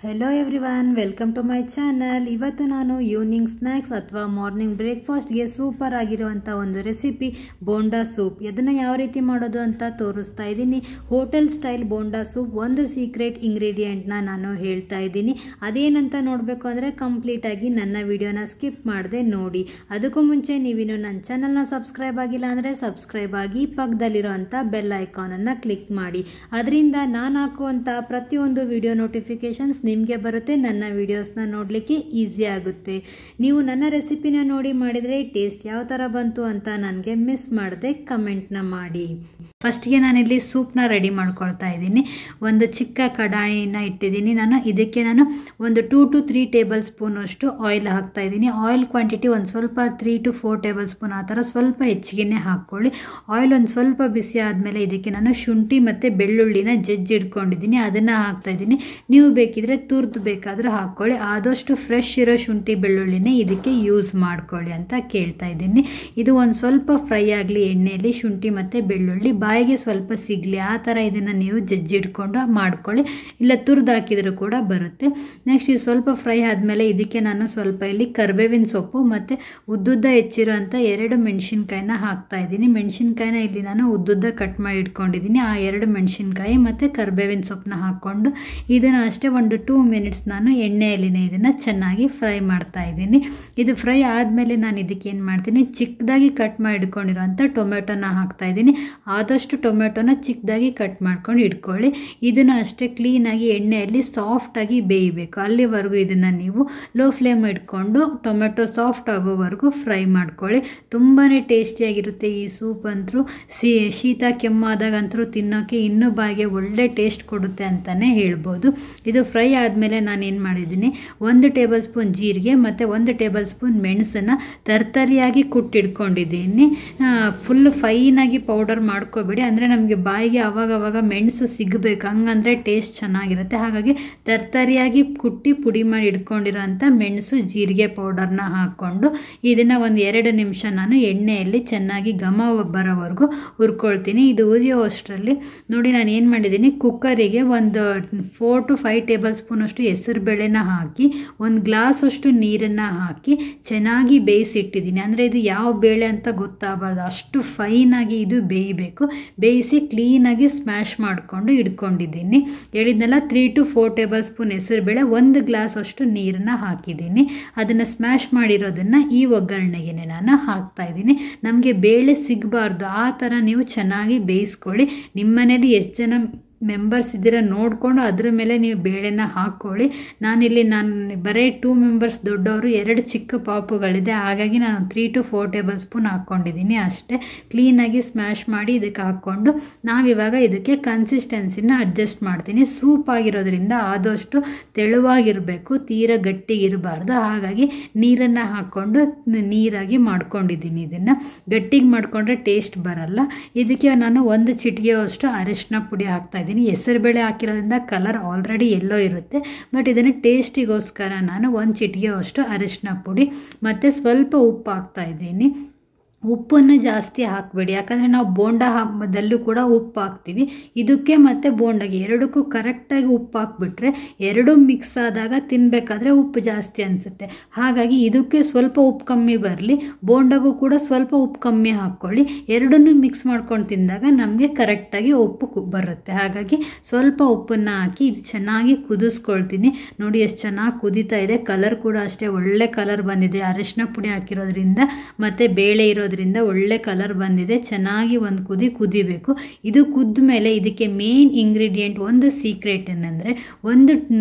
Hello everyone, welcome to my channel. ಇವತ್ತು ನಾನು evening snacks ಅಥವಾ ಮಾರ್ನಿಂಗ್ ಬ್ರೇಕ್ಫಾಸ್ಟ್ಗೆ ಸೂಪರ್ ಆಗಿರುವಂಥ ಒಂದು ರೆಸಿಪಿ ಬೋಂಡಾ ಸೂಪ್. ಇದನ್ನು ಯಾವ ರೀತಿ ಮಾಡೋದು ಅಂತ ತೋರಿಸ್ತಾ ಇದ್ದೀನಿ. ಹೋಟೆಲ್ ಸ್ಟೈಲ್ ಬೋಂಡಾ ಸೂಪ್ ಒಂದು ಸೀಕ್ರೆಟ್ ಇಂಗ್ರೀಡಿಯೆಂಟ್ನ ನಾನು ಹೇಳ್ತಾ ಇದ್ದೀನಿ. ಅದೇನಂತ ನೋಡಬೇಕು ಅಂದರೆ ಕಂಪ್ಲೀಟಾಗಿ ನನ್ನ ವಿಡಿಯೋನ ಸ್ಕಿಪ್ ಮಾಡದೆ ನೋಡಿ. ಅದಕ್ಕೂ ಮುಂಚೆ ನೀವಿನ್ನು ನನ್ನ ಚಾನಲ್ನ ಸಬ್ಸ್ಕ್ರೈಬ್ ಆಗಿಲ್ಲ ಅಂದರೆ ಸಬ್ಸ್ಕ್ರೈಬ್ ಆಗಿ ಪಕ್ಕದಲ್ಲಿರೋಂಥ ಬೆಲ್ ಐಕಾನನ್ನು ಕ್ಲಿಕ್ ಮಾಡಿ. ಅದರಿಂದ ನಾನು ಹಾಕುವಂಥ ಪ್ರತಿಯೊಂದು ವಿಡಿಯೋ ನೋಟಿಫಿಕೇಷನ್ಸ್ ನಿಮಗೆ ಬರುತ್ತೆ. ನನ್ನ ವಿಡಿಯೋಸ್ನ ನೋಡಲಿಕ್ಕೆ ಈಸಿ ಆಗುತ್ತೆ. ನೀವು ನನ್ನ ರೆಸಿಪಿನ ನೋಡಿ ಮಾಡಿದರೆ ಟೇಸ್ಟ್ ಯಾವ ಥರ ಬಂತು ಅಂತ ನನಗೆ ಮಿಸ್ ಮಾಡದೆ ಕಮೆಂಟ್ನ ಮಾಡಿ. ಫಸ್ಟ್ಗೆ ನಾನಿಲ್ಲಿ ಸೂಪ್ನ ರೆಡಿ ಮಾಡ್ಕೊಳ್ತಾ ಇದ್ದೀನಿ. ಒಂದು ಚಿಕ್ಕ ಕಡಾಯಿನ ಇಟ್ಟಿದ್ದೀನಿ. ಇದಕ್ಕೆ ನಾನು ಒಂದು 2 to 3 ಟೇಬಲ್ ಸ್ಪೂನ್ ಅಷ್ಟು ಆಯಿಲ್ ಹಾಕ್ತಾ ಇದ್ದೀನಿ. ಆಯಿಲ್ ಕ್ವಾಂಟಿಟಿ ಒಂದು ಸ್ವಲ್ಪ 3 to 4 ಟೇಬಲ್ ಸ್ಪೂನ್ ಆ ಥರ ಸ್ವಲ್ಪ ಹೆಚ್ಚಿಗೆ ಹಾಕ್ಕೊಳ್ಳಿ. ಆಯಿಲ್ ಒಂದು ಸ್ವಲ್ಪ ಬಿಸಿ ಆದಮೇಲೆ ಇದಕ್ಕೆ ನಾನು ಶುಂಠಿ ಮತ್ತು ಬೆಳ್ಳುಳ್ಳಿನ ಇಟ್ಕೊಂಡಿದ್ದೀನಿ, ಅದನ್ನು ಹಾಕ್ತಾ ಇದ್ದೀನಿ. ನೀವು ಬೇಕಿದ್ರೆ ತುರ್ದು ಬೇಕಾದರೂ ಹಾಕ್ಕೊಳ್ಳಿ. ಆದಷ್ಟು ಫ್ರೆಶ್ ಇರೋ ಶುಂಠಿ ಬೆಳ್ಳುಳ್ಳಿನೇ ಇದಕ್ಕೆ ಯೂಸ್ ಮಾಡ್ಕೊಳ್ಳಿ ಅಂತ ಕೇಳ್ತಾ ಇದ್ದೀನಿ. ಇದು ಒಂದು ಸ್ವಲ್ಪ ಫ್ರೈ ಆಗಲಿ ಎಣ್ಣೆಯಲ್ಲಿ, ಶುಂಠಿ ಮತ್ತು ಬೆಳ್ಳುಳ್ಳಿ ಬಾಯಿಗೆ ಸ್ವಲ್ಪ ಸಿಗಲಿ ಆ ಥರ ಇದನ್ನು ನೀವು ಇಟ್ಕೊಂಡು ಮಾಡ್ಕೊಳ್ಳಿ. ಇಲ್ಲ ತುರ್ದು ಹಾಕಿದರೂ ಕೂಡ ಬರುತ್ತೆ. ನೆಕ್ಸ್ಟ್ ಇದು ಸ್ವಲ್ಪ ಫ್ರೈ ಆದಮೇಲೆ ಇದಕ್ಕೆ ನಾನು ಸ್ವಲ್ಪ ಇಲ್ಲಿ ಕರಿಬೇವಿನ ಸೊಪ್ಪು ಮತ್ತು ಉದ್ದುದ್ದ ಹೆಚ್ಚಿರೋಂಥ 2 ಮೆಣಸಿನ್ಕಾಯಿನ ಹಾಕ್ತಾ ಇದ್ದೀನಿ. ಮೆಣಸಿನ್ಕಾಯಿನ ಇಲ್ಲಿ ನಾನು ಉದ್ದುದ್ದ ಕಟ್ ಮಾಡಿ ಇಟ್ಕೊಂಡಿದ್ದೀನಿ. ಆ 2 ಮೆಣಸಿನ್ಕಾಯಿ ಮತ್ತು ಕರಿಬೇವಿನ ಸೊಪ್ಪನ್ನ ಹಾಕ್ಕೊಂಡು ಇದನ್ನು ಅಷ್ಟೇ ಒಂದು 2 ಮಿನಿಟ್ಸ್ ನಾನು ಎಣ್ಣೆಯಲ್ಲಿನೇ ಇದನ್ನು ಚೆನ್ನಾಗಿ ಫ್ರೈ ಮಾಡ್ತಾ ಇದ್ದೀನಿ. ಇದು ಫ್ರೈ ಆದಮೇಲೆ ನಾನು ಇದಕ್ಕೆ ಏನು ಮಾಡ್ತೀನಿ, ಚಿಕ್ಕದಾಗಿ ಕಟ್ ಮಾಡಿ ಇಟ್ಕೊಂಡಿರೋಂಥ ಟೊಮೆಟೊನ ಹಾಕ್ತಾ ಇದ್ದೀನಿ. ಆದಷ್ಟು ಟೊಮೆಟೊನ ಚಿಕ್ಕದಾಗಿ ಕಟ್ ಮಾಡ್ಕೊಂಡು ಇಟ್ಕೊಳ್ಳಿ. ಇದನ್ನು ಅಷ್ಟೇ ಕ್ಲೀನಾಗಿ ಎಣ್ಣೆಯಲ್ಲಿ ಸಾಫ್ಟಾಗಿ ಬೇಯಬೇಕು. ಅಲ್ಲಿವರೆಗೂ ಇದನ್ನು ನೀವು ಲೋ ಫ್ಲೇಮ್ ಇಟ್ಕೊಂಡು ಟೊಮೆಟೊ ಸಾಫ್ಟ್ ಆಗೋವರೆಗೂ ಫ್ರೈ ಮಾಡ್ಕೊಳ್ಳಿ. ತುಂಬಾ ಟೇಸ್ಟಿಯಾಗಿರುತ್ತೆ ಈ ಸೂಪ್ ಅಂತೂ. ಶೀತ ಕೆಮ್ಮಾದಾಗಂತೂ ತಿನ್ನೋಕ್ಕೆ ಇನ್ನೂ ಬಾಯಿಗೆ ಒಳ್ಳೆ ಟೇಸ್ಟ್ ಕೊಡುತ್ತೆ ಅಂತಲೇ ಹೇಳ್ಬೋದು. ಇದು ಫ್ರೈ ಆದಮೇಲೆ ನಾನು ಏನು ಮಾಡಿದ್ದೀನಿ, 1 ಟೇಬಲ್ ಸ್ಪೂನ್ ಜೀರಿಗೆ ಮತ್ತು 1 ಟೇಬಲ್ ಸ್ಪೂನ್ ಮೆಣಸನ್ನು ತರ್ತರಿಯಾಗಿ ಕುಟ್ಟಿಟ್ಕೊಂಡಿದ್ದೀನಿ. ಫುಲ್ ಫೈನಾಗಿ ಪೌಡರ್ ಮಾಡ್ಕೋಬೇಡಿ, ಅಂದರೆ ನಮಗೆ ಬಾಯಿಗೆ ಅವಾಗವಾಗ ಮೆಣಸು ಸಿಗಬೇಕು, ಹಂಗಂದರೆ ಟೇಸ್ಟ್ ಚೆನ್ನಾಗಿರುತ್ತೆ. ಹಾಗಾಗಿ ತರ್ತರಿಯಾಗಿ ಕುಟ್ಟಿ ಪುಡಿ ಮಾಡಿ ಇಟ್ಕೊಂಡಿರೋಂಥ ಮೆಣಸು ಜೀರಿಗೆ ಪೌಡರ್ನ ಹಾಕ್ಕೊಂಡು ಇದನ್ನು ಒಂದು 2 ನಿಮಿಷ ನಾನು ಎಣ್ಣೆಯಲ್ಲಿ ಚೆನ್ನಾಗಿ ಘಮ ಬರೋವರೆಗೂ ಹುರ್ಕೊಳ್ತೀನಿ. ಇದು ಉರಿಯೋ ಅಷ್ಟರಲ್ಲಿ ನೋಡಿ ನಾನು ಏನು ಮಾಡಿದ್ದೀನಿ, ಕುಕ್ಕರಿಗೆ ಒಂದು 4 to 5 ಟೇಬಲ್ ಸ್ಪೂನ್ ಅಷ್ಟು ಹೆಸರು ಬೇಳೆನ ಹಾಕಿ 1 ಗ್ಲಾಸ್ ಅಷ್ಟು ನೀರನ್ನು ಹಾಕಿ ಚೆನ್ನಾಗಿ ಬೇಯಿಸಿಟ್ಟಿದ್ದೀನಿ. ಅಂದರೆ ಇದು ಯಾವ ಬೇಳೆ ಅಂತ ಗೊತ್ತಾಗಬಾರ್ದು, ಅಷ್ಟು ಫೈನಾಗಿ ಇದು ಬೇಯಬೇಕು. ಬೇಯಿಸಿ ಕ್ಲೀನಾಗಿ ಸ್ಮ್ಯಾಶ್ ಮಾಡಿಕೊಂಡು ಇಟ್ಕೊಂಡಿದ್ದೀನಿ. ಹೇಳಿದ್ನಲ್ಲ 3 to 4 ಟೇಬಲ್ ಸ್ಪೂನ್ ಹೆಸರು ಬೇಳೆ, 1 ಗ್ಲಾಸ್ ಅಷ್ಟು ನೀರನ್ನು ಹಾಕಿದ್ದೀನಿ. ಅದನ್ನು ಸ್ಮ್ಯಾಶ್ ಮಾಡಿರೋದನ್ನು ಈ ಒಗ್ಗರಣೆಗೆ ನಾನು ಹಾಕ್ತಾ ಇದ್ದೀನಿ. ನಮಗೆ ಬೇಳೆ ಸಿಗಬಾರ್ದು, ಆ ಥರ ನೀವು ಚೆನ್ನಾಗಿ ಬೇಯಿಸ್ಕೊಳ್ಳಿ. ನಿಮ್ಮ ಮನೇಲಿ ಎಷ್ಟು ಜನ ಮೆಂಬರ್ಸ್ ಇದ್ದೀರಾ ನೋಡಿಕೊಂಡು ಅದ್ರ ಮೇಲೆ ನೀವು ಬೇಳೆನ ಹಾಕ್ಕೊಳ್ಳಿ. ನಾನು ಬರೀ 2 ಮೆಂಬರ್ಸ್ ದೊಡ್ಡವರು, 2 ಚಿಕ್ಕ ಪಾಪುಗಳಿದೆ, ಹಾಗಾಗಿ ನಾನು 3 to 4 ಟೇಬಲ್ ಸ್ಪೂನ್ ಹಾಕ್ಕೊಂಡಿದ್ದೀನಿ ಅಷ್ಟೇ. ಕ್ಲೀನಾಗಿ ಸ್ಮ್ಯಾಶ್ ಮಾಡಿ ಇದಕ್ಕೆ ಹಾಕ್ಕೊಂಡು ನಾವಿವಾಗ ಇದಕ್ಕೆ ಕನ್ಸಿಸ್ಟೆನ್ಸಿನ ಅಡ್ಜಸ್ಟ್ ಮಾಡ್ತೀನಿ. ಸೂಪ್ ಆಗಿರೋದ್ರಿಂದ ಆದಷ್ಟು ತೆಳುವಾಗಿರಬೇಕು, ತೀರ ಗಟ್ಟಿಗಿರಬಾರ್ದು. ಹಾಗಾಗಿ ನೀರನ್ನು ಹಾಕ್ಕೊಂಡು ನೀರಾಗಿ ಮಾಡ್ಕೊಂಡಿದ್ದೀನಿ. ಇದನ್ನು ಗಟ್ಟಿಗೆ ಮಾಡಿಕೊಂಡ್ರೆ ಟೇಸ್ಟ್ ಬರಲ್ಲ. ಇದಕ್ಕೆ ನಾನು 1 ಚಿಟಿಕೆಯಷ್ಟು ಅರಿಶಿನ ಪುಡಿ ಹಾಕ್ತಾಯಿದ್ದೀನಿ. ಹೆಸರುಬೇಳೆ ಹಾಕಿರೋದ್ರಿಂದ ಕಲರ್ ಆಲ್ರೆಡಿ ಎಲ್ಲೋ ಇರುತ್ತೆ, ಬಟ್ ಇದನ್ನು ಟೇಸ್ಟಿಗೋಸ್ಕರ ನಾನು 1 ಚಿಟಿಕೆ ಅಷ್ಟು ಅರಿಶಿನ ಪುಡಿ ಮತ್ತು ಸ್ವಲ್ಪ ಉಪ್ಪು ಹಾಕ್ತಾ ಇದ್ದೀನಿ. ಉಪ್ಪನ್ನು ಜಾಸ್ತಿ ಹಾಕಬೇಡಿ, ಯಾಕಂದರೆ ನಾವು ಬೋಂಡದಲ್ಲೂ ಕೂಡ ಉಪ್ಪು ಹಾಕ್ತೀವಿ. ಇದಕ್ಕೆ ಮತ್ತು ಬೋಂಡಗೆ ಎರಡಕ್ಕೂ ಕರೆಕ್ಟಾಗಿ ಉಪ್ಪು ಹಾಕ್ಬಿಟ್ರೆ 2 ಮಿಕ್ಸ್ ಆದಾಗ ತಿನ್ನಬೇಕಾದ್ರೆ ಉಪ್ಪು ಜಾಸ್ತಿ ಅನಿಸುತ್ತೆ. ಹಾಗಾಗಿ ಇದಕ್ಕೆ ಸ್ವಲ್ಪ ಉಪ್ಪು ಕಮ್ಮಿ ಬರಲಿ, ಬೋಂಡಗೂ ಕೂಡ ಸ್ವಲ್ಪ ಉಪ್ಪು ಕಮ್ಮಿ ಹಾಕ್ಕೊಳ್ಳಿ. ಎರಡನ್ನೂ ಮಿಕ್ಸ್ ಮಾಡ್ಕೊಂಡು ತಿಂದಾಗ ನಮಗೆ ಕರೆಕ್ಟಾಗಿ ಉಪ್ಪು ಬರುತ್ತೆ. ಹಾಗಾಗಿ ಸ್ವಲ್ಪ ಉಪ್ಪನ್ನು ಹಾಕಿ ಇದು ಚೆನ್ನಾಗಿ ಕುದಿಸ್ಕೊಳ್ತೀನಿ. ನೋಡಿ ಎಷ್ಟು ಚೆನ್ನಾಗಿ ಕುದೀತಾ ಇದೆ. ಕಲರ್ ಕೂಡ ಅಷ್ಟೇ ಒಳ್ಳೆ ಕಲರ್ ಬಂದಿದೆ. ಅರಿಶಿನ ಪುಡಿ ಹಾಕಿರೋದ್ರಿಂದ ಮತ್ತು ಬೇಳೆ ಇರೋದ್ರಿಂದ ಒಳ್ಳೆ ಕಲರ್ ಬಂದಿದೆ. ಚೆನ್ನಾಗಿ ಒಂದು ಕುದಿಬೇಕು. ಇದು ಕುದ್ದ ಮೇಲೆ ಇದಕ್ಕೆ ಮೇನ್ ಇಂಗ್ರೀಡಿಯೆಂಟ್ ಒಂದು ಸೀಕ್ರೆಟ್ ಏನಂದರೆ ಒಂದು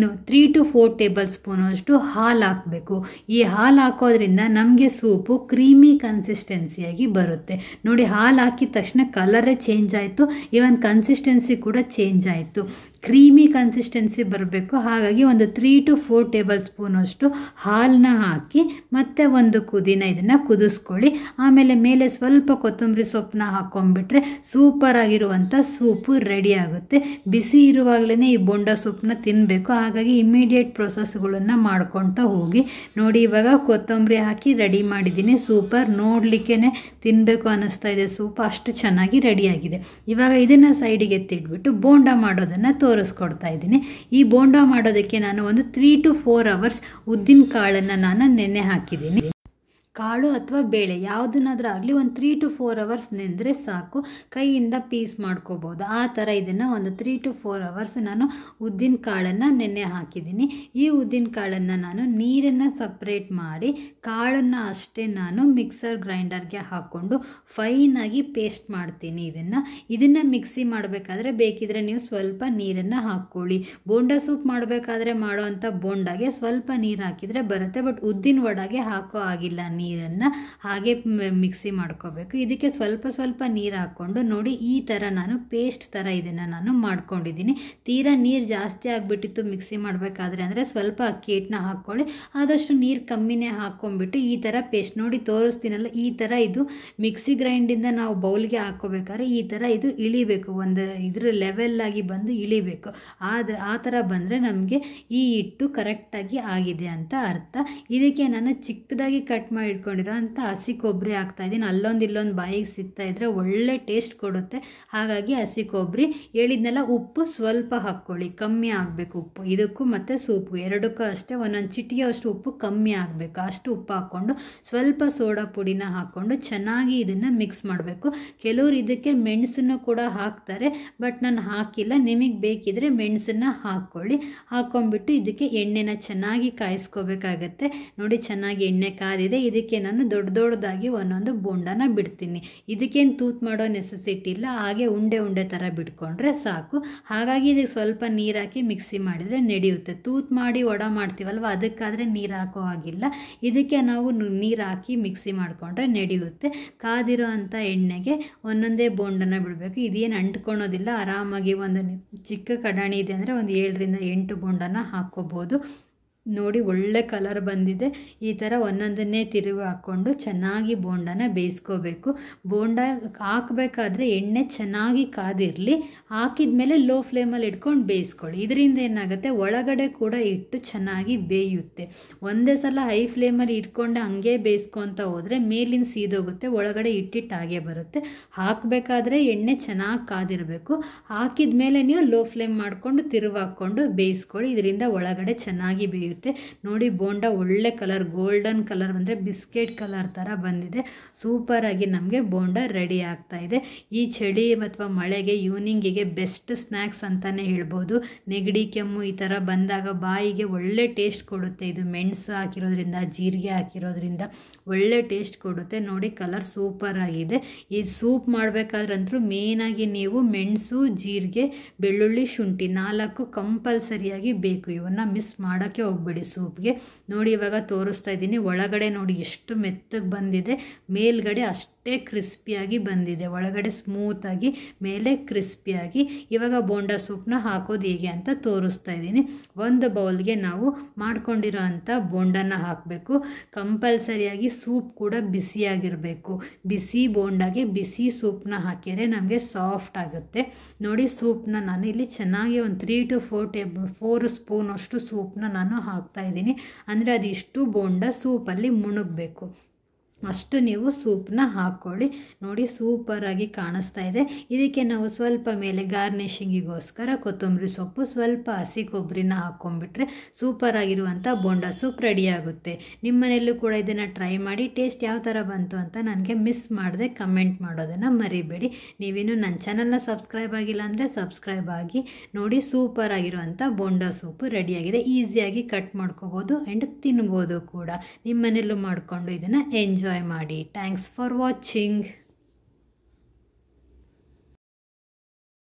3 to 4 ಟೇಬಲ್ ಸ್ಪೂನ್ ಅಷ್ಟು ಹಾಲು ಹಾಕಬೇಕು. ಈ ಹಾಲು ಹಾಕೋದ್ರಿಂದ ನಮಗೆ ಸೂಪು ಕ್ರೀಮಿ ಕನ್ಸಿಸ್ಟೆನ್ಸಿಯಾಗಿ ಬರುತ್ತೆ. ನೋಡಿ ಹಾಲು ಹಾಕಿದ ತಕ್ಷಣ ಕಲರೇ ಚೇಂಜ್ ಆಯಿತು, ಇವನ್ ಕನ್ಸಿಸ್ಟೆನ್ಸಿ ಕೂಡ ಚೇಂಜ್ ಆಯಿತು. ಕ್ರೀಮಿ ಕನ್ಸಿಸ್ಟೆನ್ಸಿ ಬರಬೇಕು. ಹಾಗಾಗಿ ಒಂದು 3 to 4 ಟೇಬಲ್ ಸ್ಪೂನ್ ಅಷ್ಟು ಹಾಲನ್ನ ಹಾಕಿ ಮತ್ತೆ ಒಂದು ಕುದಿನ ಇದನ್ನು ಕುದಿಸ್ಕೊಳ್ಳಿ. ಆಮೇಲೆ ಮೇಲೆ ಸ್ವಲ್ಪ ಕೊತ್ತಂಬರಿ ಸೊಪ್ಪನ್ನ ಹಾಕ್ಕೊಂಡ್ಬಿಟ್ರೆ ಸೂಪರ್ ಆಗಿರುವಂಥ ಸೂಪು ರೆಡಿ ಆಗುತ್ತೆ. ಬಿಸಿ ಇರುವಾಗಲೇ ಈ ಬೋಂಡಾ ಸೂಪನ್ನ ತಿನ್ನಬೇಕು. ಹಾಗಾಗಿ ಇಮಿಡಿಯೇಟ್ ಪ್ರೊಸೆಸ್ಗಳನ್ನು ಮಾಡ್ಕೊಳ್ತಾ ಹೋಗಿ. ನೋಡಿ ಇವಾಗ ಕೊತ್ತಂಬರಿ ಹಾಕಿ ರೆಡಿ ಮಾಡಿದ್ದೀನಿ. ಸೂಪರ್, ನೋಡಲಿಕ್ಕೇ ತಿನ್ನಬೇಕು ಅನ್ನಿಸ್ತಾ ಇದೆ. ಸೂಪ್ ಅಷ್ಟು ಚೆನ್ನಾಗಿ ರೆಡಿಯಾಗಿದೆ. ಇವಾಗ ಇದನ್ನು ಸೈಡಿಗೆ ಎತ್ತಿಟ್ಬಿಟ್ಟು ಬೋಂಡಾ ಮಾಡೋದನ್ನು ತೋರಿಸ್ಕೊಡ್ತಾ ಇದ್ದೀನಿ. ಈ ಬೋಂಡ ಮಾಡೋದಕ್ಕೆ ನಾನು ಒಂದು 3 to 4 hours ಉದ್ದಿನ ಕಾಳನ್ನು ನಾನು ನೆನೆ ಹಾಕಿದ್ದೀನಿ. ಕಾಳು ಅಥವಾ ಬೇಳೆ ಯಾವುದನ್ನಾದ್ರೂ ಆಗಲಿ ಒಂದು 3 to 4 hours ನೆಂದರೆ ಸಾಕು, ಕೈಯಿಂದ ಪೀಸ್ ಮಾಡ್ಕೋಬೋದು. ಆ ಥರ ಇದನ್ನು ಒಂದು 3 to 4 hours ನಾನು ಉದ್ದಿನ ಕಾಳನ್ನು ನೆನೆ ಹಾಕಿದ್ದೀನಿ. ಈ ಉದ್ದಿನ ಕಾಳನ್ನು ನಾನು ನೀರನ್ನು ಸಪ್ರೇಟ್ ಮಾಡಿ ಕಾಳನ್ನು ಅಷ್ಟೇ ನಾನು ಮಿಕ್ಸರ್ ಗ್ರೈಂಡರ್ಗೆ ಹಾಕ್ಕೊಂಡು ಫೈನಾಗಿ ಪೇಸ್ಟ್ ಮಾಡ್ತೀನಿ. ಇದನ್ನು ಮಿಕ್ಸಿ ಮಾಡಬೇಕಾದ್ರೆ ಬೇಕಿದ್ರೆ ನೀವು ಸ್ವಲ್ಪ ನೀರನ್ನು ಹಾಕ್ಕೊಳ್ಳಿ. ಬೋಂಡ ಸೂಪ್ ಮಾಡಬೇಕಾದ್ರೆ ಮಾಡೋವಂಥ ಬೋಂಡಾಗೆ ಸ್ವಲ್ಪ ನೀರು ಹಾಕಿದರೆ ಬರುತ್ತೆ, ಬಟ್ ಉದ್ದಿನ ವಡೆಗೆ ಹಾಕೋ ಆಗಿಲ್ಲ. ನೀರನ್ನು ಹಾಗೆ ಮಿಕ್ಸಿ ಮಾಡ್ಕೋಬೇಕು. ಇದಕ್ಕೆ ಸ್ವಲ್ಪ ನೀರು ಹಾಕ್ಕೊಂಡು ನೋಡಿ ಈ ಥರ ನಾನು ಪೇಸ್ಟ್ ಥರ ಇದನ್ನು ನಾನು ಮಾಡ್ಕೊಂಡಿದ್ದೀನಿ. ತೀರಾ ನೀರು ಜಾಸ್ತಿ ಆಗಿಬಿಟ್ಟಿತ್ತು ಮಿಕ್ಸಿ ಮಾಡಬೇಕಾದ್ರೆ ಅಂದರೆ ಸ್ವಲ್ಪ ಅಕ್ಕಿ ಹಿಟ್ಟನ್ನ ಹಾಕ್ಕೊಳ್ಳಿ. ಆದಷ್ಟು ನೀರು ಕಮ್ಮಿನೇ ಹಾಕ್ಕೊಂಡ್ಬಿಟ್ಟು ಈ ಥರ ಪೇಸ್ಟ್ ನೋಡಿ ತೋರಿಸ್ತೀನಲ್ಲ, ಈ ಥರ ಇದು ಮಿಕ್ಸಿ ಗ್ರೈಂಡಿಂದ ನಾವು ಬೌಲ್ಗೆ ಹಾಕ್ಕೋಬೇಕಾದ್ರೆ ಈ ಥರ ಇದು ಇಳಿಬೇಕು, ಒಂದು ಇದ್ರ ಲೆವೆಲ್ಲಾಗಿ ಬಂದು ಇಳಿಬೇಕು. ಆದರೆ ಆ ಥರ ಬಂದರೆ ನಮಗೆ ಈ ಹಿಟ್ಟು ಕರೆಕ್ಟಾಗಿ ಆಗಿದೆ ಅಂತ ಅರ್ಥ. ಇದಕ್ಕೆ ನಾನು ಚಿಕ್ಕದಾಗಿ ಕಟ್ ಮಾಡಿ ಇಟ್ಕೊಂಡಿರೋ ಅಂಥ ಹಸಿ ಕೊಬ್ಬರಿ ಹಾಕ್ತಾಯಿದ್ದೀನಿ. ಅಲ್ಲೊಂದು ಇಲ್ಲೊಂದು ಬಾಯಿಗೆ ಸಿಗ್ತಾ ಇದ್ದರೆ ಒಳ್ಳೆ ಟೇಸ್ಟ್ ಕೊಡುತ್ತೆ. ಹಾಗಾಗಿ ಹಸಿ ಕೊಬ್ಬರಿ ಹೇಳಿದ್ನೆಲ್ಲ. ಉಪ್ಪು ಸ್ವಲ್ಪ ಹಾಕ್ಕೊಳ್ಳಿ, ಕಮ್ಮಿ ಆಗಬೇಕು ಉಪ್ಪು ಇದಕ್ಕೂ ಮತ್ತು ಸೂಪ್ಗೂ ಎರಡಕ್ಕೂ ಅಷ್ಟೇ. ಒಂದೊಂದು ಚಿಟಿಕೆ ಅಷ್ಟು ಉಪ್ಪು ಕಮ್ಮಿ ಆಗಬೇಕು, ಅಷ್ಟು ಉಪ್ಪು ಹಾಕ್ಕೊಂಡು ಸ್ವಲ್ಪ ಸೋಡಾ ಪುಡಿನ ಹಾಕ್ಕೊಂಡು ಚೆನ್ನಾಗಿ ಇದನ್ನು ಮಿಕ್ಸ್ ಮಾಡಬೇಕು. ಕೆಲವರು ಇದಕ್ಕೆ ಮೆಣಸನ್ನು ಕೂಡ ಹಾಕ್ತಾರೆ, ಬಟ್ ನಾನು ಹಾಕಿಲ್ಲ. ನಿಮಗೆ ಬೇಕಿದ್ರೆ ಮೆಣಸನ್ನು ಹಾಕ್ಕೊಳ್ಳಿ. ಹಾಕ್ಕೊಂಡ್ಬಿಟ್ಟು ಇದಕ್ಕೆ ಎಣ್ಣೆನ ಚೆನ್ನಾಗಿ ಕಾಯಿಸ್ಕೋಬೇಕಾಗತ್ತೆ. ನೋಡಿ ಚೆನ್ನಾಗಿ ಎಣ್ಣೆ ಕಾದಿದೆ. ಇದಕ್ಕೆ ನಾನು ದೊಡ್ಡದಾಗಿ ಒಂದೊಂದು ಬೋಂಡನ ಬಿಡ್ತೀನಿ. ಇದಕ್ಕೇನು ತೂತ್ ಮಾಡೋ ನೆಸೆಸಿಟಿ ಇಲ್ಲ, ಹಾಗೆ ಉಂಡೆ ಥರ ಬಿಟ್ಕೊಂಡ್ರೆ ಸಾಕು. ಹಾಗಾಗಿ ಇದಕ್ಕೆ ಸ್ವಲ್ಪ ನೀರು ಹಾಕಿ ಮಿಕ್ಸಿ ಮಾಡಿದರೆ ನಡೆಯುತ್ತೆ. ತೂತ್ ಮಾಡಿ ವಡೆ ಮಾಡ್ತೀವಲ್ವ, ಅದಕ್ಕಾದರೆ ನೀರು ಹಾಕೋ ಹಾಗಿಲ್ಲ. ಇದಕ್ಕೆ ನಾವು ನೀರು ಹಾಕಿ ಮಿಕ್ಸಿ ಮಾಡಿಕೊಂಡ್ರೆ ನಡೆಯುತ್ತೆ. ಕಾದಿರೋ ಅಂಥ ಎಣ್ಣೆಗೆ ಒಂದೊಂದೇ ಬೋಂಡನ ಬಿಡಬೇಕು. ಇದೇನು ಅಂಟ್ಕೊಳೋದಿಲ್ಲ. ಆರಾಮಾಗಿ ಒಂದು ಚಿಕ್ಕ ಕಡಾಣಿ ಇದೆ ಅಂದರೆ ಒಂದು 7 ರಿಂದ 8 ಬೋಂಡನ ಹಾಕ್ಕೋಬೋದು. ನೋಡಿ ಒಳ್ಳೆ ಕಲರ್ ಬಂದಿದೆ. ಈ ಥರ ಒಂದೊಂದನ್ನೇ ತಿರುಗಿ ಹಾಕ್ಕೊಂಡು ಚೆನ್ನಾಗಿ ಬೋಂಡನ ಬೇಯಿಸ್ಕೋಬೇಕು. ಬೋಂಡ ಹಾಕಬೇಕಾದ್ರೆ ಎಣ್ಣೆ ಚೆನ್ನಾಗಿ ಕಾದಿರಲಿ. ಹಾಕಿದ ಮೇಲೆ ಲೋ ಫ್ಲೇಮಲ್ಲಿ ಇಟ್ಕೊಂಡು ಬೇಯಿಸ್ಕೊಳ್ಳಿ. ಇದರಿಂದ ಏನಾಗುತ್ತೆ, ಒಳಗಡೆ ಕೂಡ ಇಟ್ಟು ಚೆನ್ನಾಗಿ ಬೇಯುತ್ತೆ. ಒಂದೇ ಸಲ ಹೈ ಫ್ಲೇಮಲ್ಲಿ ಇಟ್ಕೊಂಡು ಹಂಗೆ ಬೇಯಿಸ್ಕೊತ ಹೋದರೆ ಮೇಲಿನ ಸೀದೋಗುತ್ತೆ, ಒಳಗಡೆ ಹಾಗೆ ಬರುತ್ತೆ. ಹಾಕಬೇಕಾದ್ರೆ ಎಣ್ಣೆ ಚೆನ್ನಾಗಿ ಕಾದಿರಬೇಕು. ಹಾಕಿದ ಮೇಲೆ ನೀವು ಲೋ ಫ್ಲೇಮ್ ಮಾಡಿಕೊಂಡು ತಿರುಗಿ ಹಾಕ್ಕೊಂಡು ಬೇಯಿಸ್ಕೊಳ್ಳಿ. ಇದರಿಂದ ಒಳಗಡೆ ಚೆನ್ನಾಗಿ ಬೇಯುತ್ತೆ. ನೋಡಿ ಬೋಂಡ ಒಳ್ಳೆ ಕಲರ್, ಗೋಲ್ಡನ್ ಕಲರ್ ಬಂದರೆ ಬಿಸ್ಕೆಟ್ ಕಲರ್ ಥರ ಬಂದಿದೆ. ಸೂಪರಾಗಿ ನಮಗೆ ಬೋಂಡ ರೆಡಿ ಆಗ್ತಾ ಇದೆ. ಈ ಚಳಿ ಅಥವಾ ಮಳೆಗೆ ಈವ್ನಿಂಗಿಗೆ ಬೆಸ್ಟ್ ಸ್ನ್ಯಾಕ್ಸ್ ಅಂತಲೇ ಹೇಳ್ಬೋದು. ನೆಗಡಿ ಕೆಮ್ಮು ಈ ಥರ ಬಂದಾಗ ಬಾಯಿಗೆ ಒಳ್ಳೆ ಟೇಸ್ಟ್ ಕೊಡುತ್ತೆ. ಇದು ಮೆಣಸು ಹಾಕಿರೋದ್ರಿಂದ, ಜೀರಿಗೆ ಹಾಕಿರೋದ್ರಿಂದ ಒಳ್ಳೆ ಟೇಸ್ಟ್ ಕೊಡುತ್ತೆ. ನೋಡಿ ಕಲರ್ ಸೂಪರಾಗಿದೆ. ಈ ಸೂಪ್ ಮಾಡಬೇಕಾದ್ರಂತೂ ಮೇಯ್ನಾಗಿ ನೀವು ಮೆಣಸು, ಜೀರಿಗೆ, ಬೆಳ್ಳುಳ್ಳಿ, ಶುಂಠಿ 4 ಕಂಪಲ್ಸರಿಯಾಗಿ ಬೇಕು. ಇವನ್ನ ಮಿಸ್ ಮಾಡೋಕ್ಕೆ ಹೋಗ್ಬೇಡಿ ಸೂಪ್ಗೆ. ನೋಡಿ ಇವಾಗ ತೋರಿಸ್ತಾ ಇದ್ದೀನಿ. ಒಳಗಡೆ ನೋಡಿ ಎಷ್ಟು ಮೆತ್ತಗೆ ಬಂದಿದೆ, ಮೇಲ್ಗಡೆ ಅಷ್ಟೇ ಕ್ರಿಸ್ಪಿಯಾಗಿ ಬಂದಿದೆ. ಒಳಗಡೆ ಸ್ಮೂತಾಗಿ, ಮೇಲೆ ಕ್ರಿಸ್ಪಿಯಾಗಿ. ಇವಾಗ ಬೋಂಡ ಸೂಪ್ನ ಹಾಕೋದು ಹೇಗೆ ಅಂತ ತೋರಿಸ್ತಾ ಇದ್ದೀನಿ. ಒಂದು ಬೌಲ್ಗೆ ನಾವು ಮಾಡ್ಕೊಂಡಿರೋ ಅಂಥ ಬೋಂಡನ ಹಾಕಬೇಕು. ಕಂಪಲ್ಸರಿಯಾಗಿ ಸೂಪ್ ಕೂಡ ಬಿಸಿಯಾಗಿರಬೇಕು. ಬಿಸಿ ಬೋಂಡಾಗೆ ಬಿಸಿ ಸೂಪ್ನ ಹಾಕಿದರೆ ನಮಗೆ ಸಾಫ್ಟ್ ಆಗುತ್ತೆ. ನೋಡಿ ಸೂಪ್ನ ನಾನು ಇಲ್ಲಿ ಚೆನ್ನಾಗಿ ಒಂದು 3 to 4 ಸ್ಪೂನ್ ಅಷ್ಟು ಸೂಪ್ನ ನಾನು ಹಾಕ್ತಾ ಇದ್ದೀನಿ. ಅಂದರೆ ಅದಿಷ್ಟು ಬೋಂಡ ಸೂಪಲ್ಲಿ ಮುಳುಗಬೇಕು. ಅಷ್ಟು ನೀವು ಸೂಪ್ನ ಹಾಕ್ಕೊಳ್ಳಿ. ನೋಡಿ ಸೂಪರಾಗಿ ಕಾಣಿಸ್ತಾ ಇದೆ. ಇದಕ್ಕೆ ನಾವು ಸ್ವಲ್ಪ ಮೇಲೆ ಗಾರ್ನಿಷಿಂಗಿಗೋಸ್ಕರ ಕೊತ್ತಂಬರಿ ಸೊಪ್ಪು, ಸ್ವಲ್ಪ ಹಸಿ ಕೊಬ್ಬರಿನ ಹಾಕ್ಕೊಂಡ್ಬಿಟ್ರೆ ಸೂಪರಾಗಿರುವಂಥ ಬೋಂಡ ಸೂಪ್ ರೆಡಿಯಾಗುತ್ತೆ. ನಿಮ್ಮನೆಯಲ್ಲೂ ಕೂಡ ಇದನ್ನು ಟ್ರೈ ಮಾಡಿ. ಟೇಸ್ಟ್ ಯಾವ ಥರ ಬಂತು ಅಂತ ನನಗೆ ಮಿಸ್ ಮಾಡದೆ ಕಮೆಂಟ್ ಮಾಡೋದನ್ನು ಮರಿಬೇಡಿ. ನೀವಿನ್ನೂ ನನ್ನ ಚಾನಲ್ನ ಸಬ್ಸ್ಕ್ರೈಬ್ ಆಗಿಲ್ಲ ಅಂದರೆ ಸಬ್ಸ್ಕ್ರೈಬ್ ಆಗಿ. ನೋಡಿ ಸೂಪರಾಗಿರುವಂಥ ಬೋಂಡ ಸೂಪು ರೆಡಿಯಾಗಿದೆ. ಈಸಿಯಾಗಿ ಕಟ್ ಮಾಡ್ಕೋಬೋದು ಆ್ಯಂಡ್ ತಿನ್ಬೋದು ಕೂಡ. ನಿಮ್ಮನೆಯಲ್ಲೂ ಮಾಡಿಕೊಂಡು ಇದನ್ನು ಎಂಜಾಯ್ ಮಾಡಿ. Thanks for watching.